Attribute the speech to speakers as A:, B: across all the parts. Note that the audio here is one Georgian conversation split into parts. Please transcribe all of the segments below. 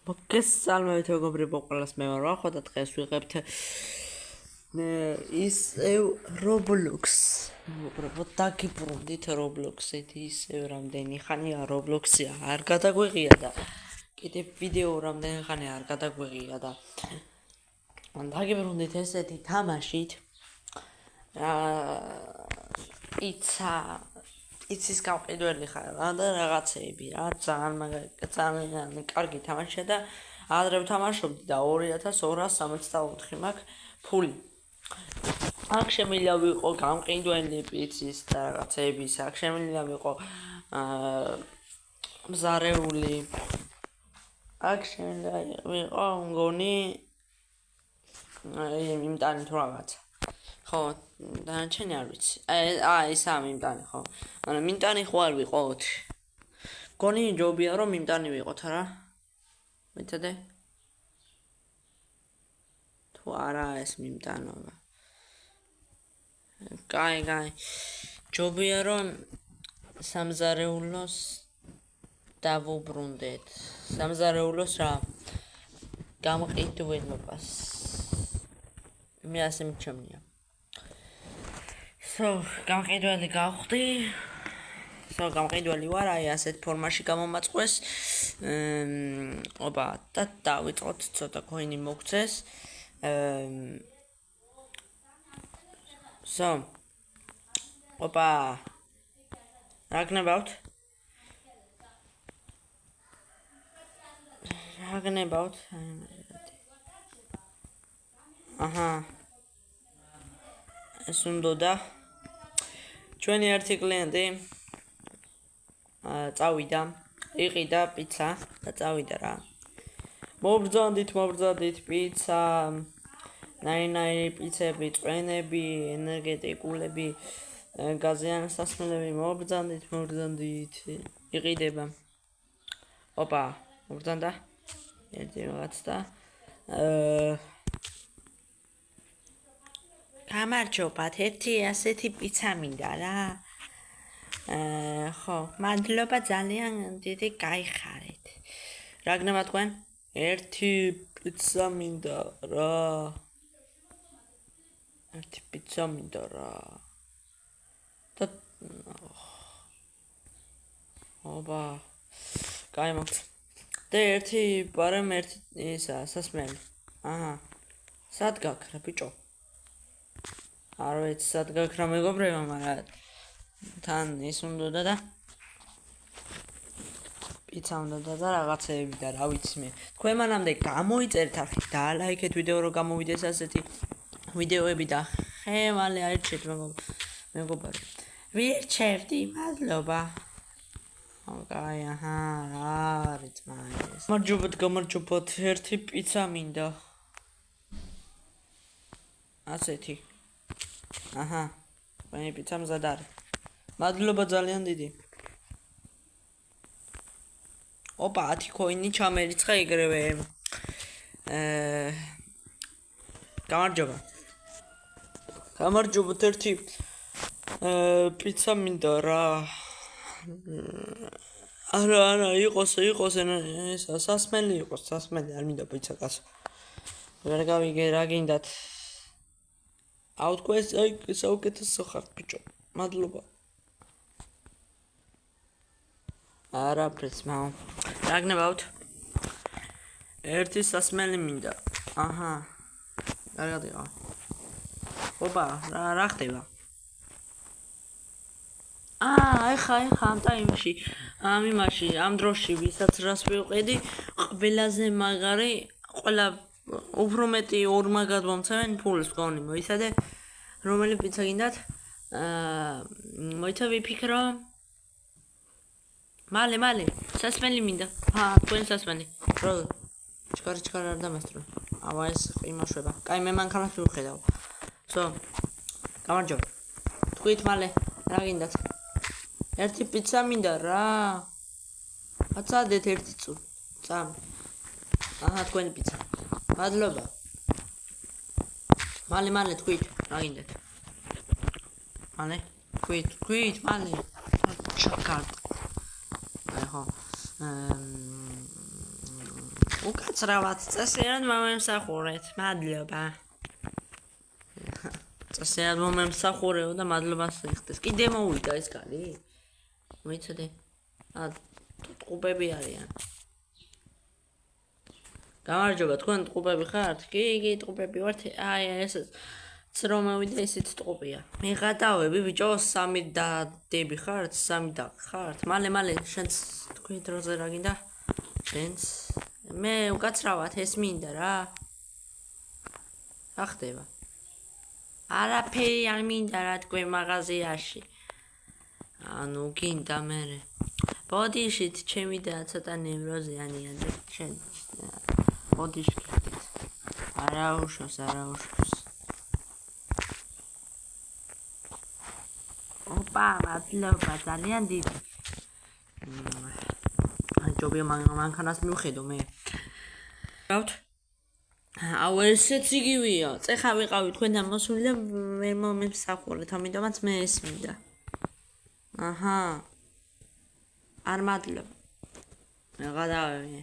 A: მოგესალმებით მეგობრებო, ყველას მე ვარ ახლა და დღეს ვიღებთ ისევ Roblox. მეგობრებო, დაგიბრუნდით Roblox-ით, ისევ რამდენი ხანია Roblox-ი არ გადაგვეღია და კიდევ ვიდეო რამდენი ხანია არ გადაგვეღია და დაგიბრუნდით ესეთი თამაშით. იცის გამყიდველი ხარ და რაღაცეები რა ძალიან კარგი თამაშია და ადრე ვთამაშობდი და 2264 მაქვს ფული. აქ შემიძლია ვიყო გამყიდველი პიცის და რაღაცეების, აქ შემიძლია ვიყო მზარეული. აქ შემიძლია ვიყო მგონი იმტანი თუ რაღაცა. ხო, დანარჩენი არ ვიცი. ისა მიმტანი ხო. მაგრამ მიმტანი ხო არ ვიყოთ. გონი ჯობია რომ მიმტანი ვიყოთ რა. მეთადე? თუ არა ეს მიმტანობა. კაი. ჯობია რომ სამზარეულოს დავუბრუნდეთ. სამზარეულოს რა გამყიდველობას. მე ასე მიჩემია. გამყიდველი გავხდი. გამყიდველი ვარ, აი ასეთ ფორმაში გამომაწყვეს. ოპა, და დავიწყოთ ცოტა coin-ი მოგცეს. ოპა. რა გნებავთ? აჰა. ეს უნდა ჩვენი ერთი კლიენტი წავიდა, იყიდა პიცა და წავიდა რა. მობრძანდით პიცა, ნაირ პიცები, წვენები, ენერგეტიკულები, გაზიანი სასმელები, მობრძანდით, იყიდება. ოპა, მობრძანდა. ერთი რაღაც და გამარჯობათ, ერთი ასეთი პიცა მინდა რა. ხო, მადლობა ძალიან დიდი გაიხარეთ. რა გნება თქვენ? ერთი პიცა მინდა რა. და ოპა. კაი მოგცა. და ერთი პარემ ერთი ისა სასმელი. აჰა. სად გაქრა ბიჭო? არ ვიცი სად გაქრა მეგობრებო, მაგრამ თან ის უნდა და პიცა უნდა და რაღაცეები და რა ვიცი მე. თქვენ მანამდე გამოიწერთ ახლა და ლაიქეთ ვიდეო რომ გამოვიდეს ასეთი ვიდეოები და ხემალე აირჩეთ მეგობარი. ვირჩევდი, მადლობა. ოკაი, აჰა, რა არის მაინც. გამარჯობათ, ერთი პიცა მინდა. ასეთი. აჰა. მე პიცა მზად არის. მადლობა ძალიან დიდი. ოპა, 10 coin-ი ჩამერიცხა ეგრევე. გამარჯობათ, ერთი პიცა მინდა რა. არა, იყოს ეს სასმელი იყოს, სასმელი არ მინდა პიცა კაცო. ვერ გავიგე რა გინდათ. აუთქვეს აი საუკეთესო ხართ ბიჭო. მადლობა. არაფერს მაო. რა გნებავთ? ერთი სასმელი მინდა. აჰა. კარგად იყო. ოპა, რა ხდება? ეხა ამ ტაიმში, ამ დროში, ვისაც რას ვიყიდი, ყველაზე მაგარი, ყველა უფრო მეტი ორმა გადმომცემენ ფულს გონი, მოიცადე? რომელი პიცა გინდათ? მოიცა ვიფიქრო? მალე, სასმელი მინდა. თქვენ სასმელი. რო ჩქარი არ დამასწრო. აბა ეს იმაშვება. კაი, მე მანქანას ვიხედავ. გამარჯობა. თქვით მალე, რა გინდათ? ერთი პიცა მინდა რა. აცადეთ ერთი წამი. აჰა, თქვენი პიცა. მადლობა. მალე თქვით, რა გინდათ? მალე, თქვით, მალე. ჩაკარტ. ხო. უკაცრავად წესიერად მომემსახურეთ. მადლობა. წესიერად მომემსახურეო და მადლობას იხდეს. კიდე მოვიდა ეს კარი? მოიცადე. ტყუპები არიან. გამარჯობა, თქვენ ტყუპები ხართ? კი, ტყუპები ვართ. აი, ეს რომ მოვიდა ისიც ტყუპია. მე გადავები ბიჭო, 3 დადები ხართ? 3 და ხართ? მალე, შენც თქვი დროზე რა გინდა? შენც მე უკაცრავად ეს მინდა რა. რა ხდება? არაფერი არ მინდა რა თქვენ მაღაზიაში. ანუ გინდა მე. ბოდიშით ჩემი და ცოტა ნევროზიანია და შენ. ბოდიში. არაუშავს. ოპა, მადლობა, ძალიან დიდი. ჯობია მანქანას მივხედო მე. რავთ? აუ ესეც იგივეა. წეხა ვიყავი თქვენთან მოსული და ვერ მომემსახურეთ, ამიტომაც მე ეს მინდა. აჰა. არ მადლობა. მე გადავები.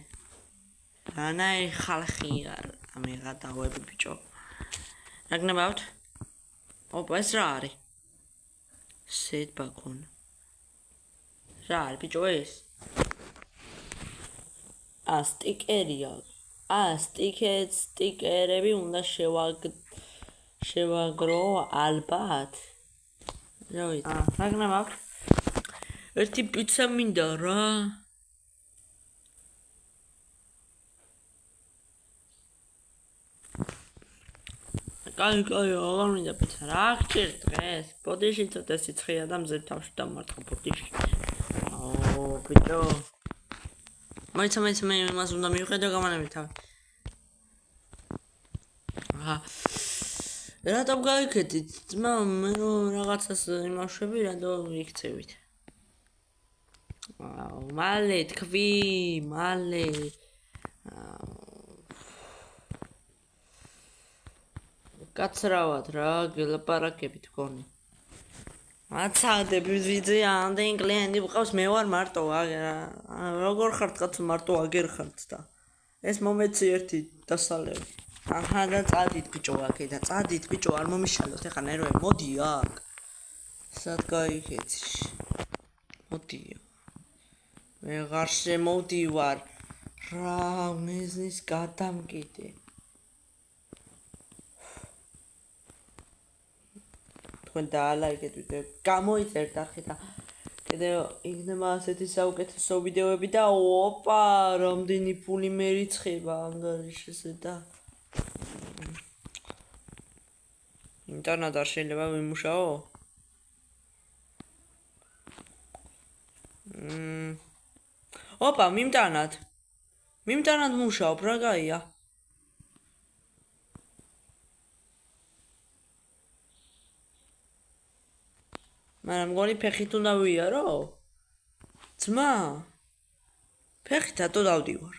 A: რანაი ხალხია, მე გადავები ბიჭო. რა გნებავთ? ოპა, ეს რა არის? სეთ ბაკონა. რა არის ბიჭო ეს? სტიკერია. სტიკერები უნდა შევაგრო ალბათ. რა ვიცი. რა გნებავთ? ერთი პიცა მინდა რა. კაი, აღარ მინდა პიცა. რა გჭირ დღეს? ბოდიში ცოტა სიცხეა და მზედ თავში დამარტყა ბოდიში. აუ, ბიჭო. მოიცა მე იმას უნდა მივხედო გამანები თავი. რატომ გაიქეთით? ძმა, მე რაღაცას იმავშები, რატომ იქცევით? მალე თქვი, მალე. კაცრავად რა, გელაპარაკებით გონი. აცადები ვიძე ამდენ კლიენტი ვყავს, მე ვარ მარტო, როგორ ხართ კაცო მარტო აგერ ხართ და ეს მომეცი ერთი დასალევი. აჰა და წადით ბიჭო აქედან, წადით ბიჭო, არ მომიშალოთ ეხა ნერვები, მოდი აქ. სად გაიქეცი? მოდი. ვეღარ შემოდივარ. რა მეზნის გადამკიდე. თქვენ დაალაიქეთ ვიდეო, გამოიწერთ ახლა და კიდევ იქნება ასეთი საუკეთესო ვიდეოები და ოპა, რამდენი ფული მერიცხება ანგარიშზე და ინტერნეტ არ შეიძლება ვიმუშაო? ოპა, მიმტანად მუშაობ, რა გაია? მაგრამ მგონი ფეხით უნდა ვიარო? ძმა, ფეხით ატო დავდივარ.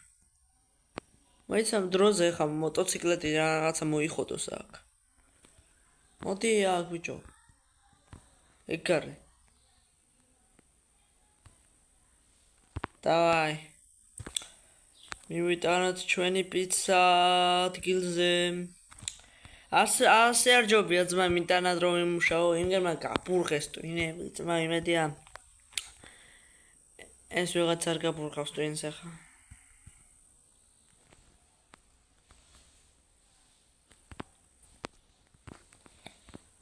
A: მოიცა დროზე ხა მოტოციკლეტი რაღაცა მოიხოდოს აქ. მოდი აქ ბიჭო. ეგარე. დავაი. მივიტანოთ ჩვენი პიცა ადგილზე. ასე არ ჯობია ძმა მიტანად რომ იმუშაო, იმგერმა გაბურღეს ტვინები, ძმა იმედია. ეს ვიღაც არ გაბურღავს ტვინს ახლა.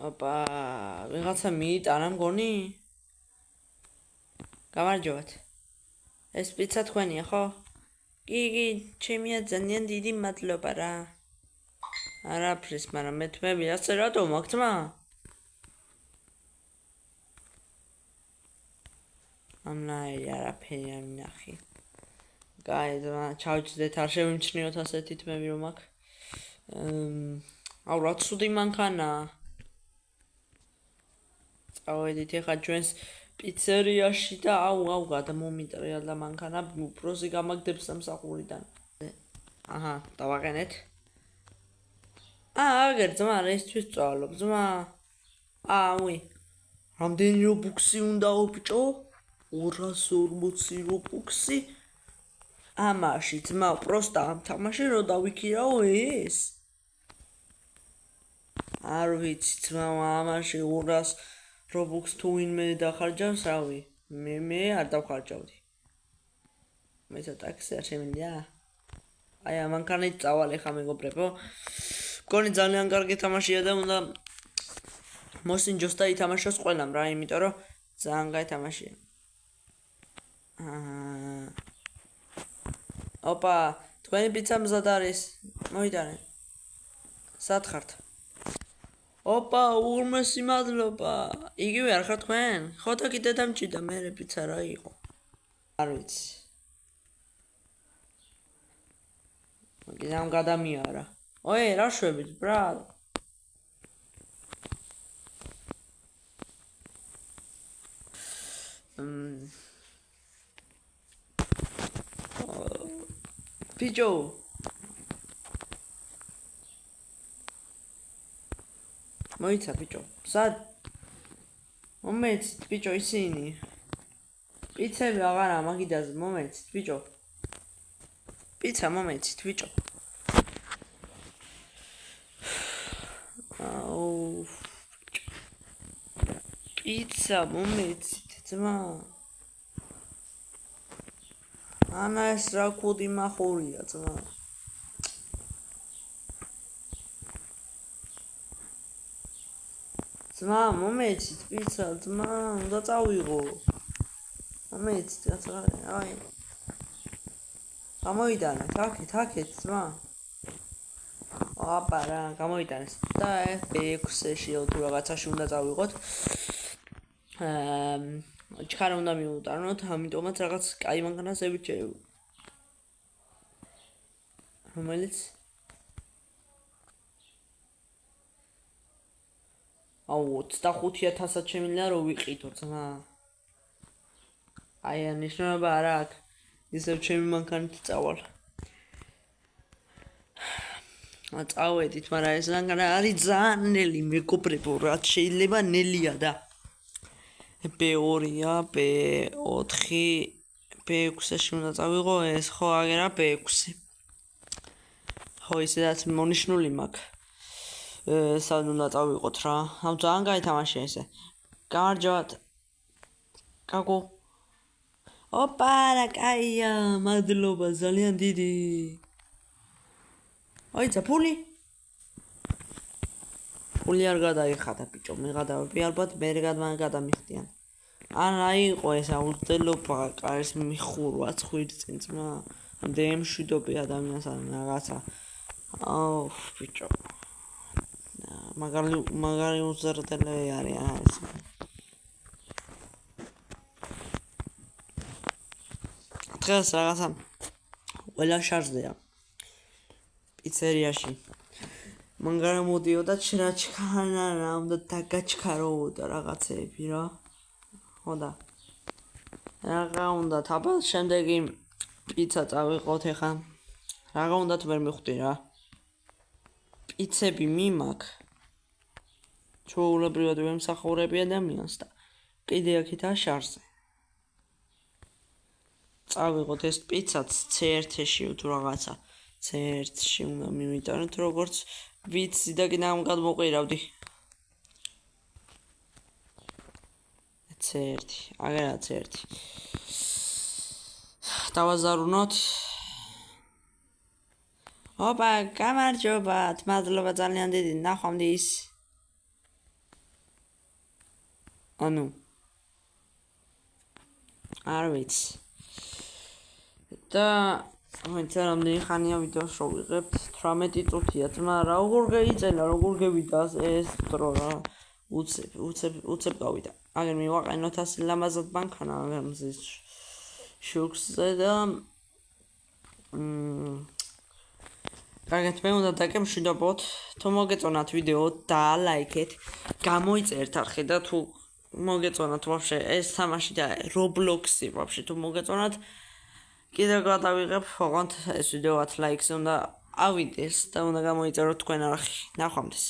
A: ოპა, ვიღაცა მიიტანა მგონი? გამარჯობათ. ეს პიცა თქვენია, ხო? კი, ჩემია ძალიან დიდი მადლობა რა. არაფრის, მაგრამ მე თმები ასე რატომ აქ ძმა? ამნაირი არაფერი არ მინახი. კაი ძმა, ჩავჭდეთ, არ შევიმჩნიოთ ასეთი თმები რომ აქ. აუ რა ცუდი მანქანაა. წავედით ეხა ჩვენს პიცერიაში და აუ გადამომიტრიალ და მანქანა უბრალოდ გამაგდებს სამსახურიდან. აჰა, დავაყენეთ. აგერ ძმა, რისთვის წვალობ ძმა? აუი. რამდენი რობუქსი უნდაო ბიჭო? 240 რობუქსი. ამაში ძმა პროსტა ამ თამაში რო დავიქირავ ეს არ ვიცი ძმა ამაში 200 რობუქს თუ ვინმე დახარჯავს რავი მე არ დავხარჯავდი მე ცოტა არ შემიძლია აი ამანქანით წავალ ეხა მეგობრებო მგონი ძალიან კარგი თამაშია და უნდა მოსინჯოს და ითამაშოს ყველამ რა იმიტომ რომ ძალიან კაი თამაშია ოპა თქვენი პიცა მზად არის მოიტანე სად ხართ ოპა უღრმესი მადლობა იგივე არ ხართ თქვენ ხოთა კიდე დამჭიდა მე პიცა რა იყო არ ვიცი მაგამ გადამიარა ოე რა შვებით ბრატ ბიჭო მოიცა ბიჭო სად მომეცით ბიჭო ისინი პიცები აღარა მაგიდაზე მომეცით ბიჭო პიცა მომეცით ბიჭო აუ პიცა მომეცით ძმა ანა ეს რა კუდი მახურია ძმა ძმა მომეცით პიცა ძმა უნდა წავიღო მომეცით აი გამოიტანე თაქეთ ძმა აბა რა გამოიტანეს და F6-ში თუ რაღაცაში უნდა წავიღოთ ჩქარა უნდა მიუტანოთ ამიტომაც რაღაც კაი მანქანას ევიჩეო რომელიც აუ 25000-ად შემიძლია რომ ვიყიდო ძმა აი ანიშნულობა არ აქვს ისევ ჩემი მანქანით წავალ წავედით მაგრამ ეს მანქანა არის ძალიან ნელი მეგობრებო რაც შეიძლება ნელია და B2-ია B4 B6-ში უნდა წავიღო ეს ხო აგერა B6 ხო ისედაც მონიშნული მაქვს სად უნდა წავიღოთ რა ამ ძალიან კაი თამაშია ესე გამარჯობათ კაკო ოპა რა კაია მადლობა ძალიან დიდი ოიცა ფული არ გადაიხადა ბიჭო მე გადავები ალბათ მე გადამიხდიან ან რა იყო ეს აუცილებლობა კარის მიხურვა ხვირწინ ძმა დემშვიდობი ადამიანს ან რაღაცა აუ ბიჭო მაგარი უზრდელები არიან ეს დღეს რაღაცა ყველა შარჟია პიცერიაში მანგარა მოდიოდა ჩრაჩქანა რა უნდა დაგაჩქაროოდა რაღაცები რა ხოდა რაღა უნდა თაბა შემდეგი პიცა წავიღოთ ეხა რაღა უნდა თუ ვერ მიხვდი რა პიცები მიმაქ ჩვეულებრივად ვერ მსახურები ადამიანს და კიდე აქეთა შარზე წავიღოთ ეს პიცაც C1-ში თუ რაღაცა C1-ში უნდა მივიტანოთ როგორც ვიცი და კიდე ამ გადმოყირავდი C1 აგერა C1 დავაზარუნოთ ოპა გამარჯობათ მადლობა ძალიან დიდი ნახვამდის ანუ არ ვიცი და მოიცა რამდენი ხანია ვიდეოს რო ვიღებთ 18 წუთია ძმა რა როგორ გაიწელა როგორ გევიდა ეს დრო რა უცებ გავიდა აგერ მივაყენოთ ასე ლამაზად მანქანა აგერ მზის შუქზე და კარგად მე უნდა დაგემშვიდობოთ თუ მოგეწონათ ვიდეო და ლაიქეთ გამოიწერთ არხი და თუ მოგეწონათ ვაფშე ეს თამაში და Roblox-ი ვაფშე თუ მოგეწონათ კიდე გადავიღებ ოღონდ ეს ვიდეო 10 ლაიქს უნდა ავიდეს და უნდა გამოიწეროთ თქვენ არხი ნახვამდის